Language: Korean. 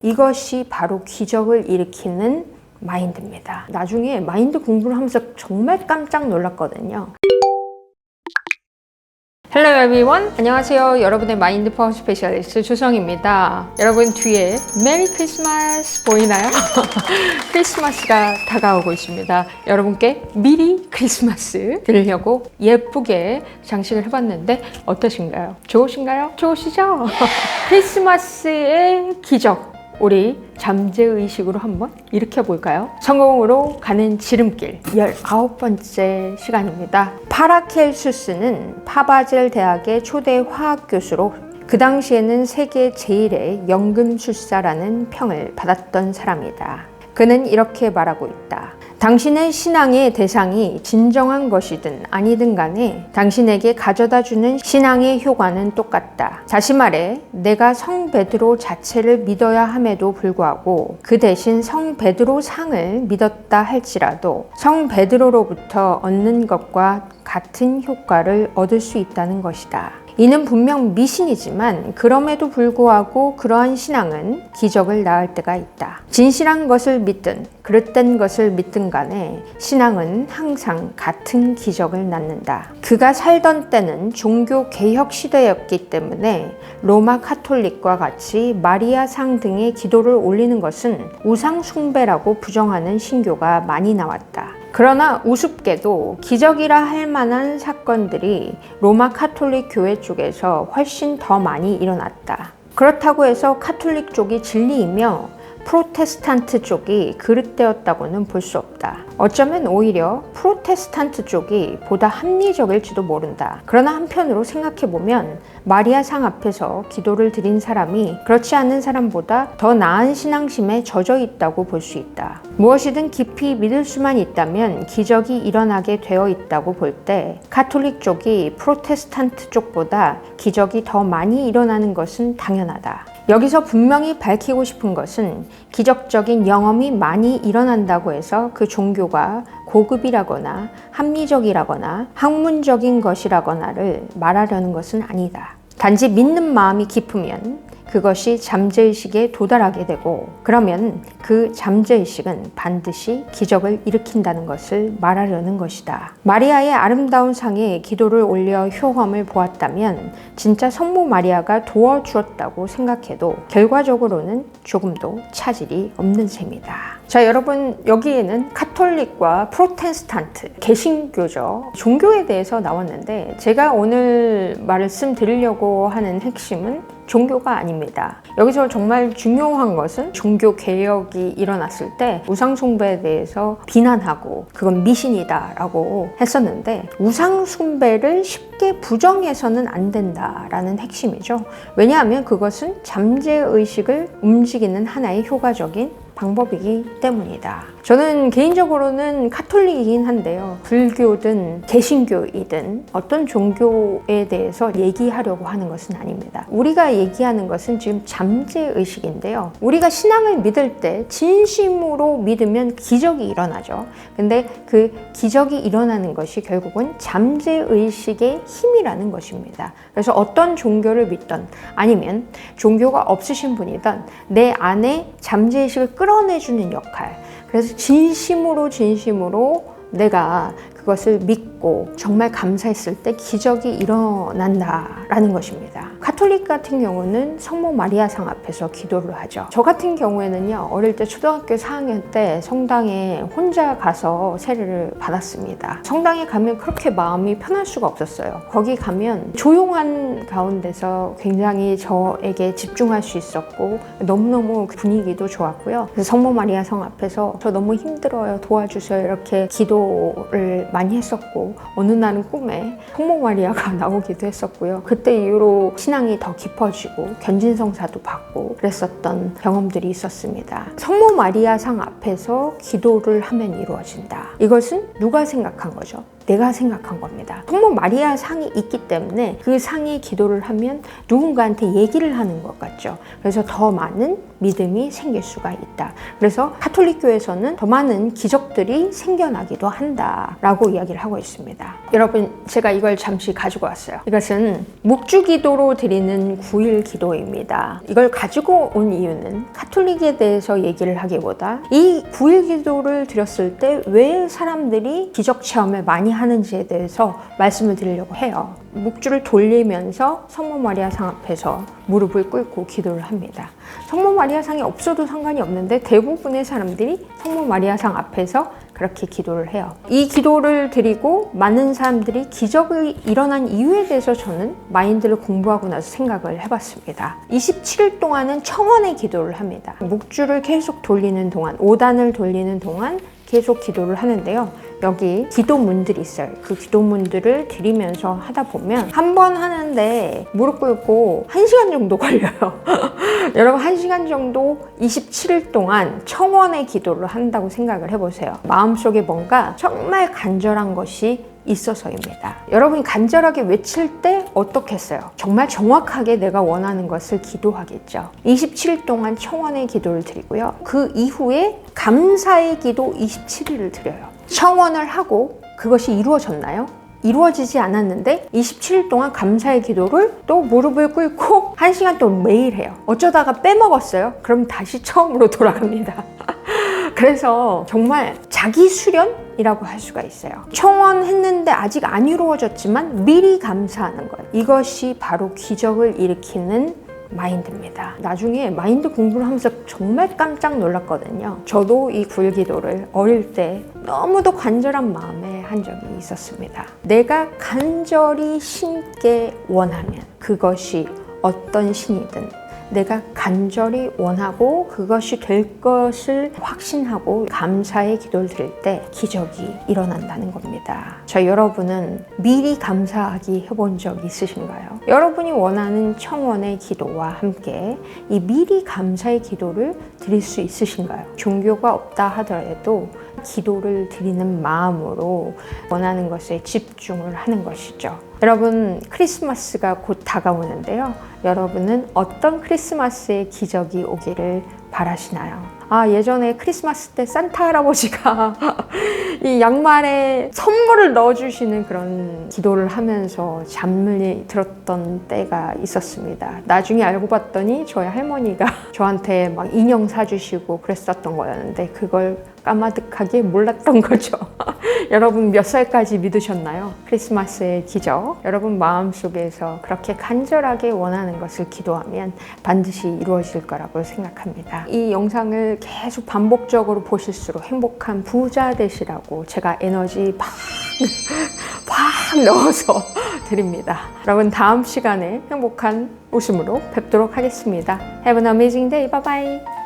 이것이 바로 기적을 일으키는 마인드입니다. 나중에 마인드 공부를 하면서 정말 깜짝 놀랐거든요. Hello everyone. 안녕하세요. 여러분의 마인드 파워 스페셜리스트 조성입니다. 여러분 뒤에 메리 크리스마스 보이나요? 크리스마스가 다가오고 있습니다. 여러분께 미리 크리스마스 드리려고 예쁘게 장식을 해봤는데 어떠신가요? 좋으신가요? 좋으시죠? 크리스마스의 기적. 우리 잠재의식으로 한번 일으켜 볼까요? 성공으로 가는 지름길 19번째 시간입니다. 파라켈수스는 파바젤 대학의 초대 화학 교수로 그 당시에는 세계 제1의 연금술사라는 평을 받았던 사람이다. 그는 이렇게 말하고 있다. 당신의 신앙의 대상이 진정한 것이든 아니든 간에 당신에게 가져다주는 신앙의 효과는 똑같다. 다시 말해 내가 성 베드로 자체를 믿어야 함에도 불구하고 그 대신 성 베드로 상을 믿었다 할지라도 성 베드로로부터 얻는 것과 같은 효과를 얻을 수 있다는 것이다. 이는 분명 미신이지만 그럼에도 불구하고 그러한 신앙은 기적을 낳을 때가 있다. 진실한 것을 믿든 그릇된 것을 믿든 간에 신앙은 항상 같은 기적을 낳는다. 그가 살던 때는 종교 개혁 시대였기 때문에 로마 카톨릭과 같이 마리아 상 등의 기도를 올리는 것은 우상 숭배라고 부정하는 신교가 많이 나왔다. 그러나 우습게도 기적이라 할 만한 사건들이 로마 카톨릭 교회 쪽에서 훨씬 더 많이 일어났다. 그렇다고 해서 카톨릭 쪽이 진리이며 프로테스탄트 쪽이 그릇되었다고는 볼 수 없다. 어쩌면 오히려 프로테스탄트 쪽이 보다 합리적일지도 모른다. 그러나 한편으로 생각해보면 마리아 상 앞에서 기도를 드린 사람이 그렇지 않은 사람보다 더 나은 신앙심에 젖어 있다고 볼 수 있다. 무엇이든 깊이 믿을 수만 있다면 기적이 일어나게 되어 있다고 볼 때 카톨릭 쪽이 프로테스탄트 쪽보다 기적이 더 많이 일어나는 것은 당연하다. 여기서 분명히 밝히고 싶은 것은 기적적인 영험이 많이 일어난다고 해서 그 종교가 고급이라거나 합리적이라거나 학문적인 것이라거나를 말하려는 것은 아니다. 단지 믿는 마음이 깊으면 그것이 잠재의식에 도달하게 되고 그러면 그 잠재의식은 반드시 기적을 일으킨다는 것을 말하려는 것이다. 마리아의 아름다운 상에 기도를 올려 효험을 보았다면 진짜 성모 마리아가 도와주었다고 생각해도 결과적으로는 조금도 차질이 없는 셈이다. 자, 여러분 여기에는 카톨릭과 프로테스탄트, 개신교죠. 종교에 대해서 나왔는데 제가 오늘 말씀드리려고 하는 핵심은 종교가 아닙니다. 여기서 정말 중요한 것은 종교 개혁이 일어났을 때 우상 숭배에 대해서 비난하고 그건 미신이다 라고 했었는데 우상 숭배를 쉽게 부정해서는 안 된다라는 핵심이죠. 왜냐하면 그것은 잠재의식을 움직이는 하나의 효과적인 방법이기 때문이다. 저는 개인적으로는 카톨릭이긴 한데요. 불교든 개신교이든 어떤 종교에 대해서 얘기하려고 하는 것은 아닙니다. 우리가 얘기하는 것은 지금 잠재의식인데요. 우리가 신앙을 믿을 때 진심으로 믿으면 기적이 일어나죠. 근데 그 기적이 일어나는 것이 결국은 잠재의식의 힘이라는 것입니다. 그래서 어떤 종교를 믿던 아니면 종교가 없으신 분이든 내 안에 잠재의식을 끌어내주는 역할, 그래서 진심으로 내가 그것을 믿고 정말 감사했을 때 기적이 일어난다라는 것입니다. 카톨릭 같은 경우는 성모 마리아 상 앞에서 기도를 하죠. 저 같은 경우에는요, 어릴 때 초등학교 4학년 때 성당에 혼자 가서 세례를 받았습니다. 성당에 가면 그렇게 마음이 편할 수가 없었어요. 거기 가면 조용한 가운데서 굉장히 저에게 집중할 수 있었고 너무너무 분위기도 좋았고요. 그래서 성모 마리아 상 앞에서 저 너무 힘들어요, 도와주세요 이렇게 기도를 많이 했었고 어느 날은 꿈에 성모 마리아가 나오기도 했었고요. 그때 이후로 신앙이 더 깊어지고 견진성사도 받고 그랬었던 경험들이 있었습니다. 성모 마리아 상 앞에서 기도를 하면 이루어진다. 이것은 누가 생각한 거죠? 내가 생각한 겁니다. 성모 마리아 상이 있기 때문에 그 상의 기도를 하면 누군가한테 얘기를 하는 것 같죠. 그래서 더 많은 믿음이 생길 수가 있다. 그래서 가톨릭교에서는 더 많은 기적들이 생겨나기도 한다라고 이야기를 하고 있습니다. 여러분, 제가 이걸 잠시 가지고 왔어요. 이것은 묵주기도로 드리는 9일 기도입니다. 이걸 가지고 온 이유는 가톨릭에 대해서 얘기를 하기보다 이 9일 기도를 드렸을 때 왜 사람들이 기적 체험을 많이 하는지에 대해서 말씀을 드리려고 해요. 묵주를 돌리면서 성모 마리아 상 앞에서 무릎을 꿇고 기도를 합니다. 성모 마리아 상이 없어도 상관이 없는데 대부분의 사람들이 성모 마리아 상 앞에서 그렇게 기도를 해요. 이 기도를 드리고 많은 사람들이 기적이 일어난 이유에 대해서 저는 마인드를 공부하고 나서 생각을 해봤습니다. 27일 동안은 청원의 기도를 합니다. 묵주를 계속 돌리는 동안, 5단을 돌리는 동안 계속 기도를 하는데요. 여기 기도문들이 있어요. 그 기도문들을 드리면서 하다 보면 한 번 하는데 무릎 꿇고 1시간 정도 걸려요. 여러분, 1시간 정도 27일 동안 청원의 기도를 한다고 생각을 해보세요. 마음속에 뭔가 정말 간절한 것이 있어서입니다. 여러분이 간절하게 외칠 때 어떻겠어요? 정말 정확하게 내가 원하는 것을 기도하겠죠. 27일 동안 청원의 기도를 드리고요. 그 이후에 감사의 기도 27일을 드려요. 청원을 하고 그것이 이루어졌나요? 이루어지지 않았는데 27일 동안 감사의 기도를 또 무릎을 꿇고 1시간 동안 매일 해요. 어쩌다가 빼먹었어요? 그럼 다시 처음으로 돌아갑니다. 그래서 정말 자기 수련이라고 할 수가 있어요. 청원했는데 아직 안 이루어졌지만 미리 감사하는 것. 이것이 바로 기적을 일으키는 마인드입니다. 나중에 마인드 공부를 하면서 정말 깜짝 놀랐거든요. 저도 이 굴기도를 어릴 때 너무도 간절한 마음에 한 적이 있었습니다. 내가 간절히 신께 원하면 그것이 어떤 신이든 내가 간절히 원하고 그것이 될 것을 확신하고 감사의 기도를 드릴 때 기적이 일어난다는 겁니다. 저 여러분은 미리 감사하기 해본 적 있으신가요? 여러분이 원하는 청원의 기도와 함께 이 미리 감사의 기도를 드릴 수 있으신가요? 종교가 없다 하더라도 기도를 드리는 마음으로 원하는 것에 집중을 하는 것이죠. 여러분, 크리스마스가 곧 다가오는데요. 여러분은 어떤 크리스마스의 기적이 오기를 바라시나요? 예전에 크리스마스 때 산타 할아버지가 이 양말에 선물을 넣어주시는 그런 기도를 하면서 잠을 들었던 때가 있었습니다. 나중에 알고 봤더니 저희 할머니가 저한테 막 인형 사주시고 그랬었던 거였는데 그걸 까마득하게 몰랐던 거죠. 여러분 몇 살까지 믿으셨나요? 크리스마스의 기적. 여러분 마음속에서 그렇게 간절하게 원하는 것을 기도하면 반드시 이루어질 거라고 생각합니다. 이 영상을 계속 반복적으로 보실수록 행복한 부자 되시라고 제가 에너지 팍 넣어서 드립니다. 여러분 다음 시간에 행복한 웃음으로 뵙도록 하겠습니다. Have an amazing day. Bye bye.